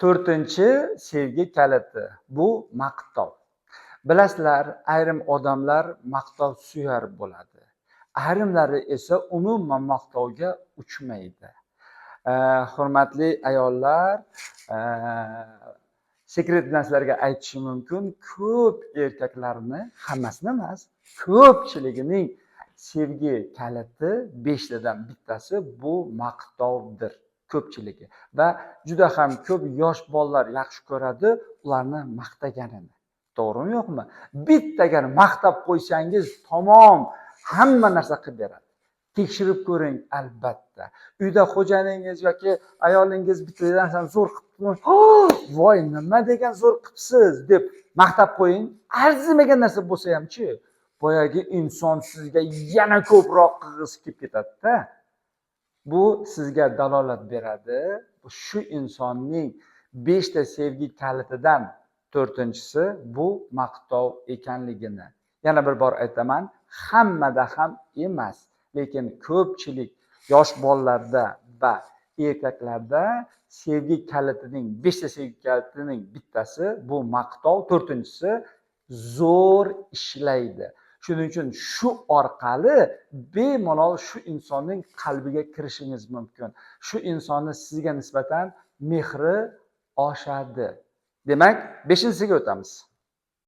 To'rtinchi sevgi kaliti bu maqtov. Bilasizlar, ayrim odamlar maqtov suyar bo'ladi. Ayrimlari esa umuman maqtovga uchmaydi. Hurmatli ayollar, sekret bilan sizlarga aytishim mumkin, ko'p erkaklarni, hammasini emas, ko'pchiligining sevgi kaliti 5 tadan bittasi bu maqtovdir. Ko'pchiligi va juda ham ko'p yosh bolalar yaxshi ko'radi ularni maqtaganini. To'g'rimi, yo'qmi? Bittaga maqtab qo'ysangiz tamom hamma narsa qilib beradi. Tekshirib ko'ring albatta. Uyda xo'janingiz yoki ayolingiz bitta narsani zo'r qilibmi? Voy, nima degan zo'r qilibsiz deb maqtab qo'ying. Arzimagan narsa bo'lsa hamchi, boyagi inson sizga yana ko'proq qilg'isi kelib ketadi-da. Bu sizga dalolat beradi. Shu insonning 5 ta sevgi kalitidan 4-inchisi bu maqtov ekanligini. Yana bir bor aytaman, hammada ham emas, lekin ko'pchilik yosh bolalarda va erkaklarda sevgi kalitining 5 ta sevgi kalitining bittasi bu maqtov, 4-inchisi zo'r ishlaydi. Shuning uchun shu orqali bemalol shu insonning qalbiga kirishingiz mumkin. Shu insonni sizga nisbatan mehri oshadi. Demak, 5-inchisiga o'tamiz.